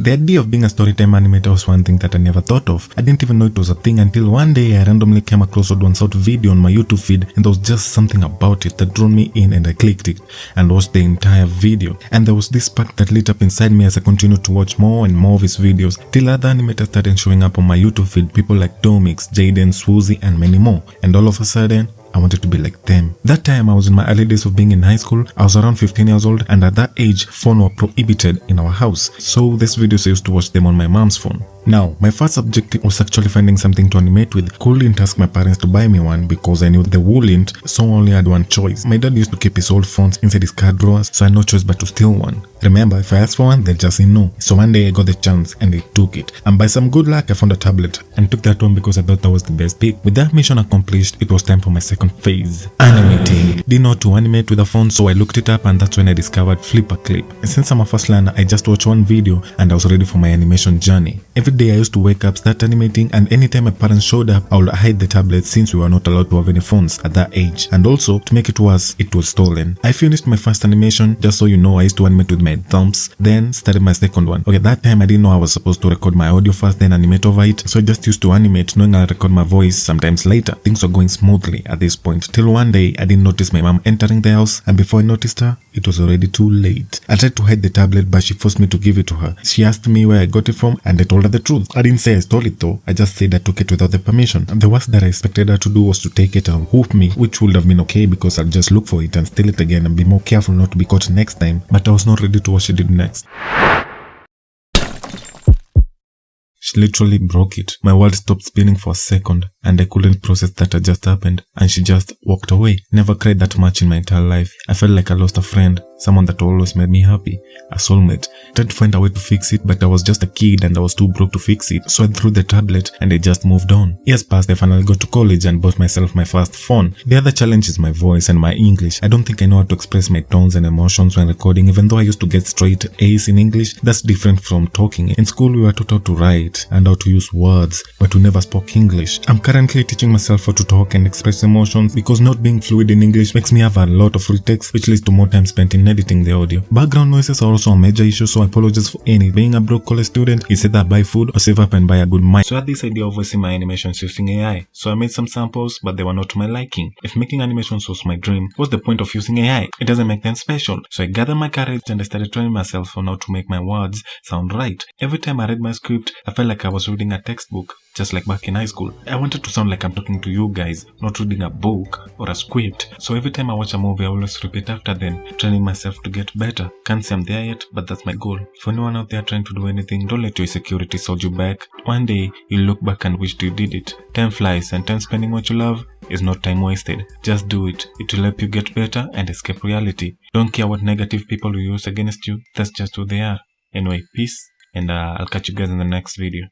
The idea of being a storytime animator was one thing that I never thought of. I didn't even know it was a thing until one day I randomly came across Odwan's out video on my YouTube feed, and there was just something about it that drew me in, and I clicked it and watched the entire video. And there was this spark that lit up inside me as I continued to watch more and more of his videos, till other animators started showing up on my YouTube feed, people like Domix, Jaden, Swoozy, and many more. And all of a sudden, I wanted to be like them. That time I was in my early days of being in high school. I was around 15 years old, and at that age, phones were prohibited in our house. So these videos I used to watch them on my mom's phone. Now, my first objective was actually finding something to animate with. Couldn't ask my parents to buy me one because I knew they wouldn't, so I only had one choice. My dad used to keep his old phones inside his car drawers, so I had no choice but to steal one. Remember, if I asked for one, they'd just say no. So one day I got the chance and I took it. And by some good luck, I found a tablet and took that one because I thought that was the best pick. With that mission accomplished, it was time for my second phase, animating. Didn't know how to animate with a phone, so I looked it up, and that's when I discovered Flipper Clip. And since I'm a first learner, I just watched one video and I was ready for my animation journey. Every day I used to wake up, start animating, and anytime my parents showed up, I would hide the tablet since we were not allowed to have any phones at that age. And also, to make it worse, it was stolen. I finished my first animation. Just so you know, I used to animate with my thumbs, then started my second one. Okay, that time I didn't know I was supposed to record my audio first, then animate over it, so I just used to animate knowing I'll record my voice sometimes later. Things were going smoothly at this point, till one day I didn't notice my mom entering the house, and before I noticed her, it was already too late. I tried to hide the tablet, but she forced me to give it to her. She asked me where I got it from, and I told her the truth. I didn't say I stole it though, I just said I took it without the permission. And the worst that I expected her to do was to take it and whoop me, which would have been okay because I'd just look for it and steal it again and be more careful not to be caught next time. But I was not ready to what she did next. She literally broke it. My world stopped spinning for a second, and I couldn't process that had just happened, and she just walked away. Never cried that much in my entire life. I felt like I lost a friend, someone that always made me happy, a soulmate. Tried to find a way to fix it, but I was just a kid and I was too broke to fix it, so I threw the tablet and I just moved on. Years passed, I finally got to college and bought myself my first phone. The other challenge is my voice and my English. I don't think I know how to express my tones and emotions when recording, even though I used to get straight A's in English. That's different from talking. In school we were taught how to write and how to use words, but we never spoke English. I'm currently teaching myself how to talk and express emotions because not being fluid in English makes me have a lot of free text, which leads to more time spent in editing the audio. Background noises are also a major issue, so I apologize for any. Being a broke college student, is either buy food or save up and buy a good mic. So I had this idea of voicing my animations using AI. So I made some samples, but they were not to my liking. If making animations was my dream, what's the point of using AI? It doesn't make them special. So I gathered my courage and I started training myself on how to make my words sound right. Every time I read my script, I felt like I was reading a textbook, just like back in high school. I wanted to sound like I'm talking to you guys, not reading a book or a script. So every time I watch a movie, I always repeat after them, training myself to get better. Can't say I'm there yet, but that's my goal. For anyone out there trying to do anything, don't let your insecurities hold you back. One day, you'll look back and wish you did it. Time flies, and time spending what you love is not time wasted. Just do it. It will help you get better and escape reality. Don't care what negative people will use against you. That's just who they are. Anyway, peace, and I'll catch you guys in the next video.